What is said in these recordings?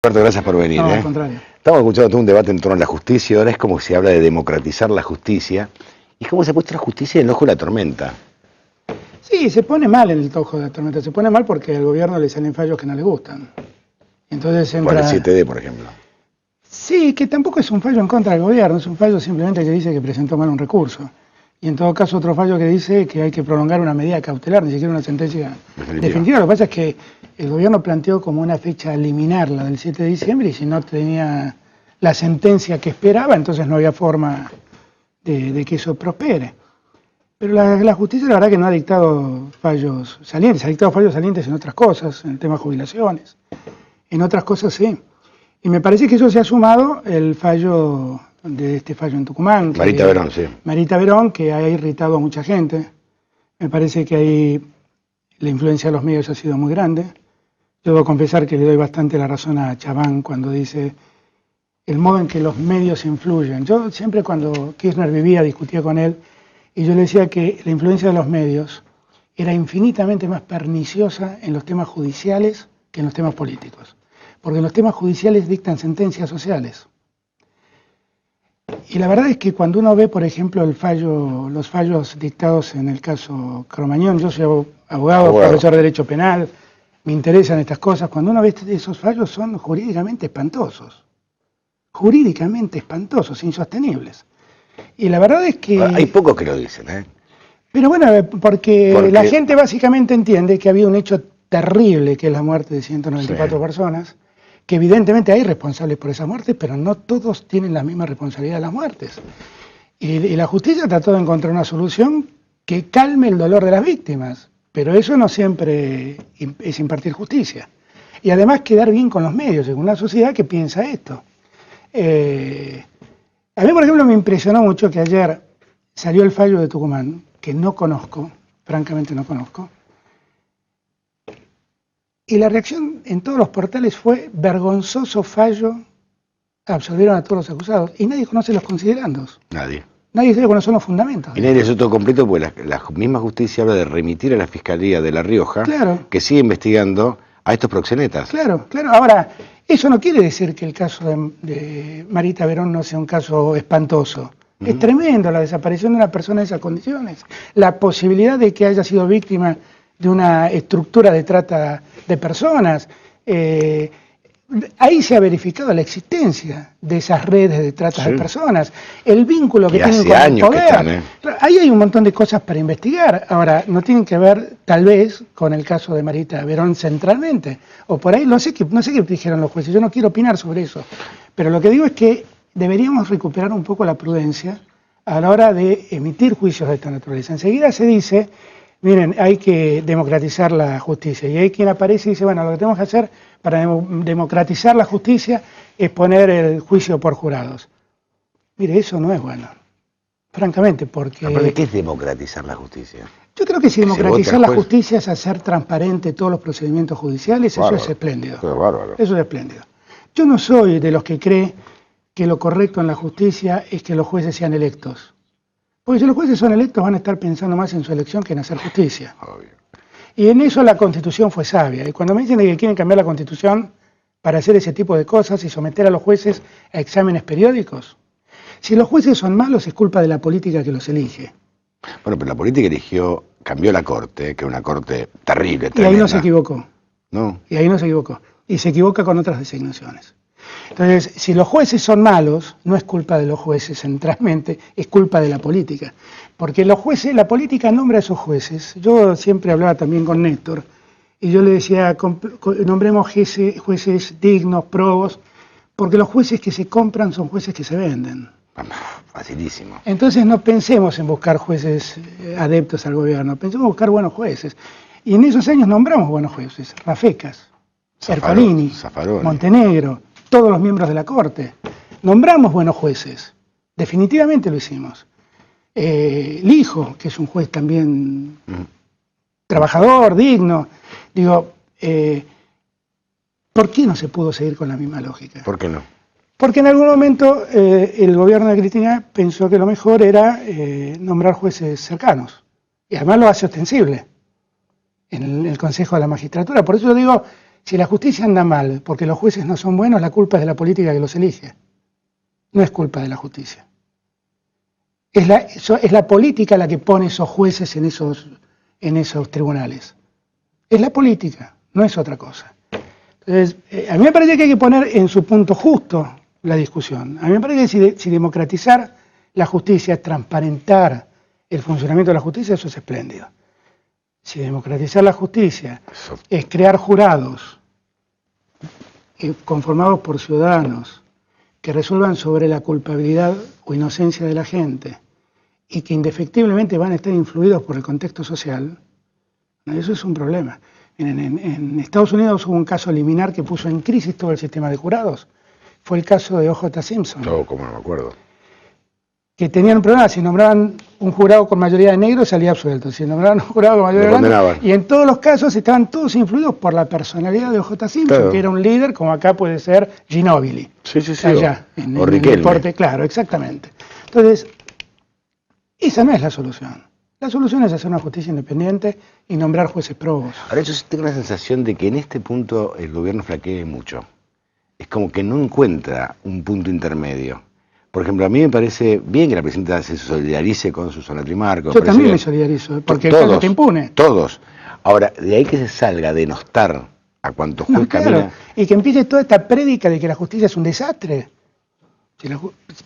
Alberto, gracias por venir. No, al contrario. Estamos escuchando todo un debate en torno a la justicia, ahora es como se habla de democratizar la justicia, y es como se ha puesto la justicia en el ojo de la tormenta. Sí, se pone mal en el ojo de la tormenta, se pone mal porque al gobierno le salen fallos que no le gustan. Entonces entra... Por el 7D, por ejemplo. Sí, que tampoco es un fallo en contra del gobierno, es un fallo simplemente que dice que presentó mal un recurso. Y en todo caso otro fallo que dice que hay que prolongar una medida cautelar, ni siquiera una sentencia definitiva. Lo que pasa es que el gobierno planteó como una fecha liminar la del 7 de diciembre y si no tenía la sentencia que esperaba, entonces no había forma de que eso prospere. Pero la justicia la verdad que no ha dictado fallos salientes, ha dictado fallos salientes en otras cosas, en el tema de jubilaciones, en otras cosas sí. Y me parece que eso se ha sumado el fallo de este fallo en Tucumán. Marita Verón, sí. Marita Verón, que ha irritado a mucha gente. Me parece que ahí la influencia de los medios ha sido muy grande. Yo debo confesar que le doy bastante la razón a Chabán cuando dice el modo en que los medios influyen. Yo siempre cuando Kirchner vivía discutía con él y yo le decía que la influencia de los medios era infinitamente más perniciosa en los temas judiciales que en los temas políticos. Porque los temas judiciales dictan sentencias sociales. Y la verdad es que cuando uno ve, por ejemplo, los fallos dictados en el caso Cromañón, yo soy abogado, profesor de Derecho Penal, me interesan estas cosas, cuando uno ve esos fallos son jurídicamente espantosos, insostenibles. Y la verdad es que... Hay pocos que lo dicen, ¿eh? Pero bueno, porque la gente básicamente entiende que ha habido un hecho terrible, que es la muerte de 194 personas, que evidentemente hay responsables por esas muertes, pero no todos tienen la misma responsabilidad de las muertes. Y la justicia trató de encontrar una solución que calme el dolor de las víctimas, pero eso no siempre es impartir justicia. Y además quedar bien con los medios, según la sociedad que piensa esto. A mí, por ejemplo, me impresionó mucho que ayer salió el fallo de Tucumán, que no conozco, francamente no conozco, y la reacción en todos los portales fue vergonzoso fallo, absolvieron a todos los acusados, y nadie conoce los considerandos. Nadie. Nadie sabe cuáles son los fundamentos. Y nadie hace todo completo porque la misma justicia habla de remitir a la Fiscalía de La Rioja, que sigue investigando a estos proxenetas. Claro. Ahora, eso no quiere decir que el caso de Marita Verón no sea un caso espantoso. Es tremendo la desaparición de una persona en esas condiciones. La posibilidad de que haya sido víctima de una estructura de trata de personas. Ahí se ha verificado la existencia de esas redes de trata de personas, el vínculo que tienen con el poder. Ahí hay un montón de cosas para investigar. Ahora, no tienen que ver, tal vez, con el caso de Marita Verón centralmente. O por ahí, no sé qué dijeron los jueces, yo no quiero opinar sobre eso. Pero lo que digo es que deberíamos recuperar un poco la prudencia a la hora de emitir juicios de esta naturaleza. Enseguida se dice... Miren, hay que democratizar la justicia. Y hay quien aparece y dice, bueno, lo que tenemos que hacer para democratizar la justicia es poner el juicio por jurados. Mire, eso no es bueno, francamente, porque... ¿Pero qué es democratizar la justicia? Yo creo que si democratizar la justicia es hacer transparente todos los procedimientos judiciales, eso es espléndido. Eso es espléndido. Yo no soy de los que cree que lo correcto en la justicia es que los jueces sean electos. Porque si los jueces son electos van a estar pensando más en su elección que en hacer justicia. Obvio. Y en eso la Constitución fue sabia. Y cuando me dicen que quieren cambiar la Constitución para hacer ese tipo de cosas y someter a los jueces a exámenes periódicos, si los jueces son malos es culpa de la política que los elige. Bueno, pero la política cambió la Corte, que es una Corte terrible, tremenda. Y ahí no se equivocó. No. Y ahí no se equivocó. Y se equivoca con otras designaciones. Entonces, si los jueces son malos, no es culpa de los jueces centralmente, es culpa de la política. Porque los jueces, la política nombra a esos jueces. Yo siempre hablaba también con Néstor, y yo le decía, nombremos jueces dignos, probos, porque los jueces que se compran son jueces que se venden. Facilísimo. Entonces no pensemos en buscar jueces adeptos al gobierno, pensemos en buscar buenos jueces. Y en esos años nombramos buenos jueces, Rafecas, Ercolini, Montenegro, todos los miembros de la Corte. Nombramos buenos jueces, definitivamente lo hicimos. Lijo, que es un juez también trabajador, digno. Digo, ¿por qué no se pudo seguir con la misma lógica? ¿Por qué no? Porque en algún momento el gobierno de Cristina pensó que lo mejor era nombrar jueces cercanos. Y además lo hace ostensible en el Consejo de la Magistratura. Por eso yo digo, si la justicia anda mal porque los jueces no son buenos, la culpa es de la política que los elige. No es culpa de la justicia. Es la política la que pone esos jueces en esos tribunales. Es la política, no es otra cosa. Entonces, a mí me parece que hay que poner en su punto justo la discusión. A mí me parece que si democratizar la justicia es transparentar el funcionamiento de la justicia, eso es espléndido. Si democratizar la justicia es crear jurados conformados por ciudadanos que resuelvan sobre la culpabilidad o inocencia de la gente y que indefectiblemente van a estar influidos por el contexto social, eso es un problema. En Estados Unidos hubo un caso liminar que puso en crisis todo el sistema de jurados. Fue el caso de O.J. Simpson. No, como no me acuerdo. Que tenían un problema, si nombraban un jurado con mayoría de negros salía absuelto, si nombraban un jurado con mayoría de blancos, y en todos los casos estaban todos influidos por la personalidad de O.J. Simpson, claro, que era un líder, como acá puede ser Ginóbili. Sí, allá, en el deporte, claro, exactamente. Entonces, esa no es la solución. La solución es hacer una justicia independiente y nombrar jueces probos. Ahora yo tengo la sensación de que en este punto el gobierno flaquea mucho. Es como que no encuentra un punto intermedio. Por ejemplo, a mí me parece bien que la presidenta se solidarice con Susana Trimarco. Yo también me solidarizo, porque todos, el caso te impune. Todos. Ahora, de ahí que se salga de denostar a cuantos juez camina. Claro. Y que empiece toda esta prédica de que la justicia es un desastre.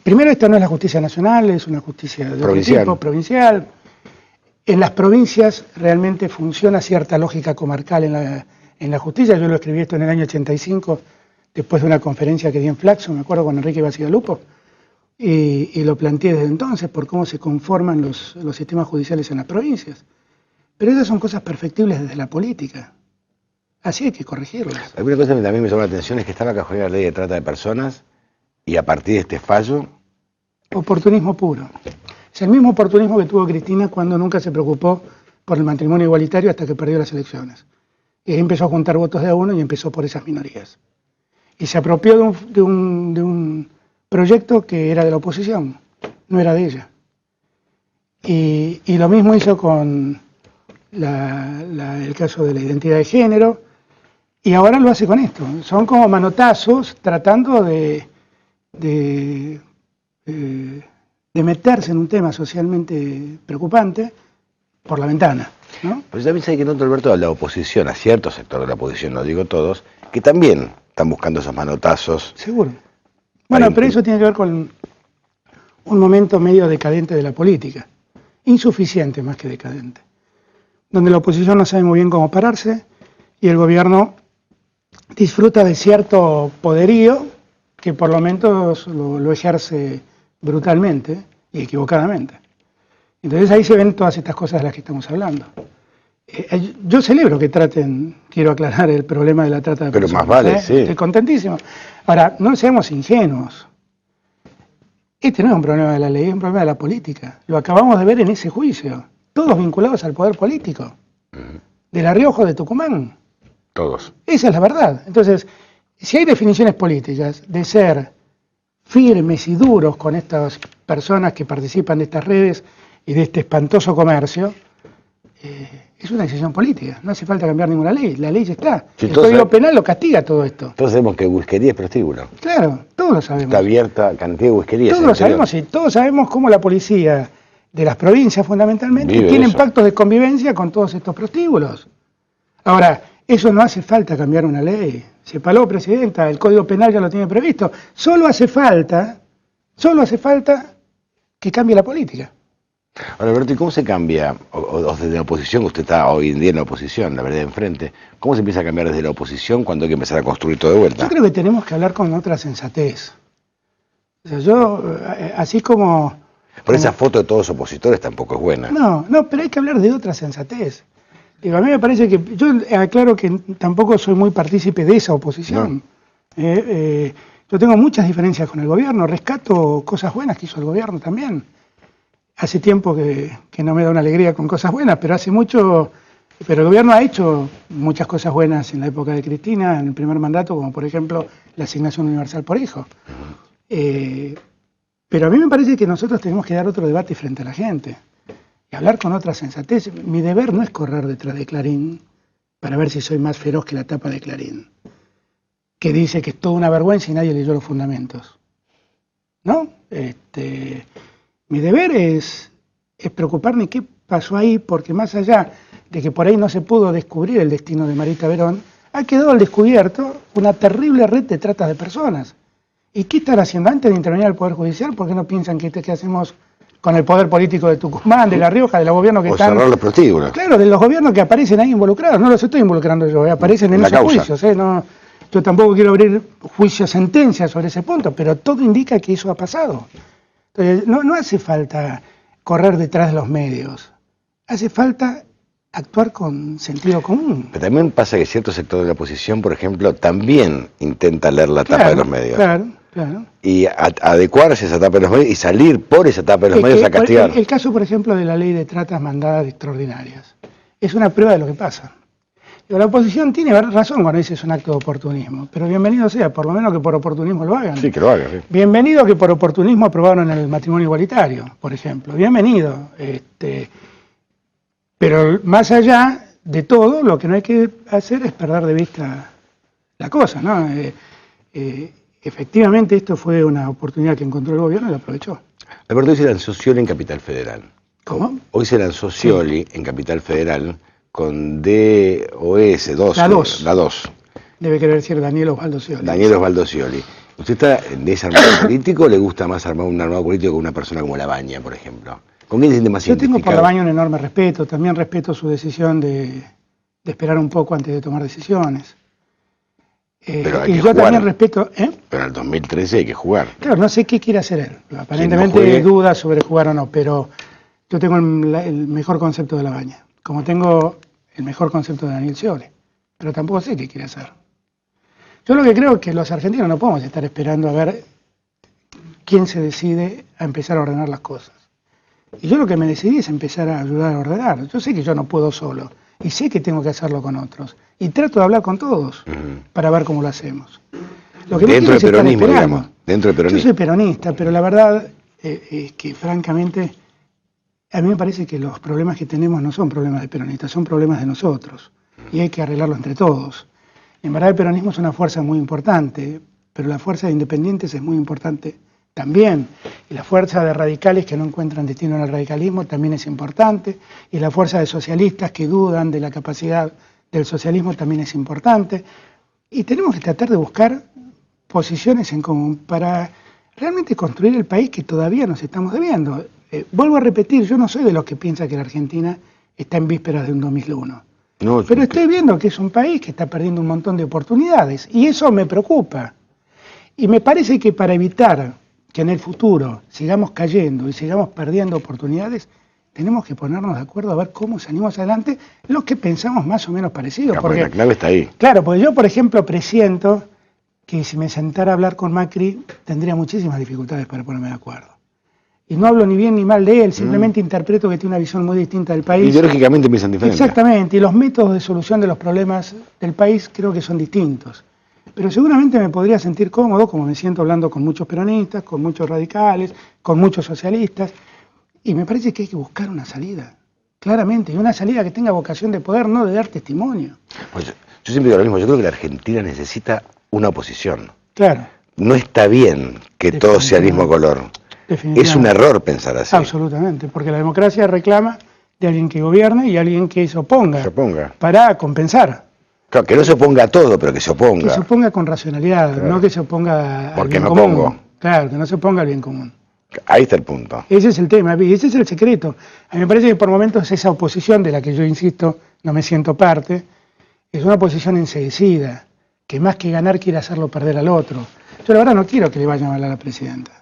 Primero, esto no es la justicia nacional, es una justicia de otro tipo, provincial. En las provincias realmente funciona cierta lógica comarcal en la justicia. Yo lo escribí esto en el año 85, después de una conferencia que di en Flaxo, me acuerdo, con Enrique Bacigalupo. Y lo planteé desde entonces por cómo se conforman los sistemas judiciales en las provincias. Pero esas son cosas perfectibles desde la política. Así hay que corregirlas. Alguna cosa que también me llamó la atención es que estaba cajoneada la ley de trata de personas y a partir de este fallo... Oportunismo puro. Es el mismo oportunismo que tuvo Cristina cuando nunca se preocupó por el matrimonio igualitario hasta que perdió las elecciones. Y ahí empezó a juntar votos de a uno y empezó por esas minorías. Y se apropió de un proyecto que era de la oposición, no era de ella. Y lo mismo hizo con el caso de la identidad de género, y ahora lo hace con esto. Son como manotazos tratando de meterse en un tema socialmente preocupante por la ventana, ¿no? Pero también hay que notar, Alberto, a la oposición, a cierto sector de la oposición, no digo todos, que también están buscando esos manotazos. Seguro. Bueno, pero eso tiene que ver con un momento medio decadente de la política, insuficiente más que decadente, donde la oposición no sabe muy bien cómo pararse y el gobierno disfruta de cierto poderío que por lo menos lo ejerce brutalmente y equivocadamente. Entonces ahí se ven todas estas cosas de las que estamos hablando. Yo celebro que traten, quiero aclarar el problema de la trata de personas. Pero más vale, sí. Estoy contentísimo. Ahora, no seamos ingenuos. Este no es un problema de la ley, es un problema de la política. Lo acabamos de ver en ese juicio. Todos vinculados al poder político. De La Rioja o de Tucumán. Todos. Esa es la verdad. Entonces, si hay definiciones políticas de ser firmes y duros con estas personas que participan de estas redes y de este espantoso comercio, es una decisión política, no hace falta cambiar ninguna ley, la ley ya está. Sí, el Código Penal lo castiga todo esto. Todos sabemos que whiskería es prostíbulo. Claro, todos lo sabemos. Está abierta cantidad de whiskerías. Todos lo sabemos y todos sabemos cómo la policía de las provincias fundamentalmente tienen pactos de convivencia con todos estos prostíbulos. Ahora, eso no hace falta cambiar una ley. Separó, Presidenta, el Código Penal ya lo tiene previsto. Solo hace falta que cambie la política. Ahora, Alberto, ¿y cómo se cambia, o desde la oposición, usted está hoy en día en la oposición, la verdad enfrente, cómo se empieza a cambiar desde la oposición cuando hay que empezar a construir todo de vuelta? Yo creo que tenemos que hablar con otra sensatez. O sea, yo, así como... Pero esa foto de todos los opositores tampoco es buena. No, pero hay que hablar de otra sensatez. Digo, a mí me parece que, yo aclaro que tampoco soy muy partícipe de esa oposición. No. Yo tengo muchas diferencias con el gobierno, rescato cosas buenas que hizo el gobierno también. Hace tiempo que no me da una alegría con cosas buenas, pero hace mucho, pero el gobierno ha hecho muchas cosas buenas en la época de Cristina, en el primer mandato, como por ejemplo la asignación universal por hijo. Pero a mí me parece que nosotros tenemos que dar otro debate frente a la gente y hablar con otra sensatez. Mi deber no es correr detrás de Clarín para ver si soy más feroz que la tapa de Clarín, que dice que es toda una vergüenza y nadie leyó los fundamentos. ¿No? Mi deber es preocuparme qué pasó ahí, porque más allá de que por ahí no se pudo descubrir el destino de Marita Verón, ha quedado al descubierto una terrible red de trata de personas. ¿Y qué están haciendo antes de intervenir al Poder Judicial? ¿Por qué no piensan que hacemos con el poder político de Tucumán, de La Rioja, de los gobiernos que o están... cerrar los prostíbulos. Claro, de los gobiernos que aparecen ahí involucrados. No los estoy involucrando yo, aparecen en esos juicios. No, yo tampoco quiero abrir juicios, sentencias sobre ese punto, pero todo indica que eso ha pasado. Entonces, no hace falta correr detrás de los medios. Hace falta actuar con sentido común. Pero también pasa que cierto sector de la oposición, por ejemplo, también intenta leer la tapa de los medios. Claro. Y adecuarse a esa etapa de los medios y salir por esa etapa de los medios a castigar. El caso, por ejemplo, de la ley de tratas mandadas extraordinarias es una prueba de lo que pasa. La oposición tiene razón cuando dice es un acto de oportunismo, pero bienvenido sea, por lo menos que por oportunismo lo hagan. Sí, que lo hagan. Sí. Bienvenido que por oportunismo aprobaron el matrimonio igualitario, por ejemplo. Bienvenido. Pero más allá de todo, lo que no hay que hacer es perder de vista la cosa, ¿no? Efectivamente, esto fue una oportunidad que encontró el gobierno y la aprovechó. Alberto, hoy se lanzó Scioli en Capital Federal. ¿Cómo? Hoy se lanzó Scioli en Capital Federal con DOS, 2. La 2. Debe querer decir Daniel Osvaldo Scioli. Daniel Osvaldo Scioli. ¿Usted está de ese armado político o le gusta más armar un armado político con una persona como Labaña, por ejemplo? ¿Con quién se siente más identificado? Yo tengo por Labaña un enorme respeto. También respeto su decisión de esperar un poco antes de tomar decisiones. Pero hay y que yo jugar. También respeto... Pero en el 2013 hay que jugar. Claro, no sé qué quiere hacer él. Aparentemente hay dudas sobre jugar o no, pero yo tengo el mejor concepto de Labaña, como tengo el mejor concepto de Daniel Scioli, pero tampoco sé qué quiere hacer. Yo lo que creo es que los argentinos no podemos estar esperando a ver quién se decide a empezar a ordenar las cosas. Y yo lo que me decidí es empezar a ayudar a ordenar. Yo sé que yo no puedo solo, y sé que tengo que hacerlo con otros. Y trato de hablar con todos para ver cómo lo hacemos. Lo que dentro del peronismo, digamos. Dentro del peronismo. Yo soy peronista, pero la verdad es que francamente a mí me parece que los problemas que tenemos no son problemas de peronistas, son problemas de nosotros. Y hay que arreglarlo entre todos. En verdad el peronismo es una fuerza muy importante, pero la fuerza de independientes es muy importante también. Y la fuerza de radicales que no encuentran destino en el radicalismo también es importante. Y la fuerza de socialistas que dudan de la capacidad del socialismo también es importante. Y tenemos que tratar de buscar posiciones en común para realmente construir el país que todavía nos estamos debiendo. Vuelvo a repetir, yo no soy de los que piensa que la Argentina está en vísperas de un 2001. No, pero estoy viendo que es un país que está perdiendo un montón de oportunidades y eso me preocupa. Y me parece que para evitar que en el futuro sigamos cayendo y sigamos perdiendo oportunidades, tenemos que ponernos de acuerdo a ver cómo salimos adelante los que pensamos más o menos parecidos. Porque la clave está ahí. Claro, porque yo, por ejemplo, presiento que si me sentara a hablar con Macri tendría muchísimas dificultades para ponerme de acuerdo. Y no hablo ni bien ni mal de él, simplemente interpreto que tiene una visión muy distinta del país. Ideológicamente piensan diferente. Exactamente, y los métodos de solución de los problemas del país creo que son distintos. Pero seguramente me podría sentir cómodo, como me siento hablando con muchos peronistas, con muchos radicales, con muchos socialistas, y me parece que hay que buscar una salida, claramente, y una salida que tenga vocación de poder, no de dar testimonio. Pues yo siempre digo lo mismo, yo creo que la Argentina necesita una oposición. Claro. No está bien que todo sea el mismo color. Es un error pensar así. Absolutamente, porque la democracia reclama de alguien que gobierne y alguien que se oponga. Para compensar. Claro, que no se oponga a todo, pero que se oponga. Que se oponga con racionalidad, claro. No que se oponga al bien común. Porque me opongo. Claro, que no se oponga al bien común. Ahí está el punto. Ese es el tema, y ese es el secreto. A mí me parece que por momentos esa oposición, de la que yo insisto, no me siento parte, es una oposición enseguecida, que más que ganar quiere hacerlo perder al otro. Yo la verdad no quiero que le vaya mal a la presidenta.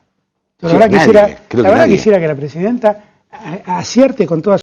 Yo la verdad quisiera que la presidenta acierte con todas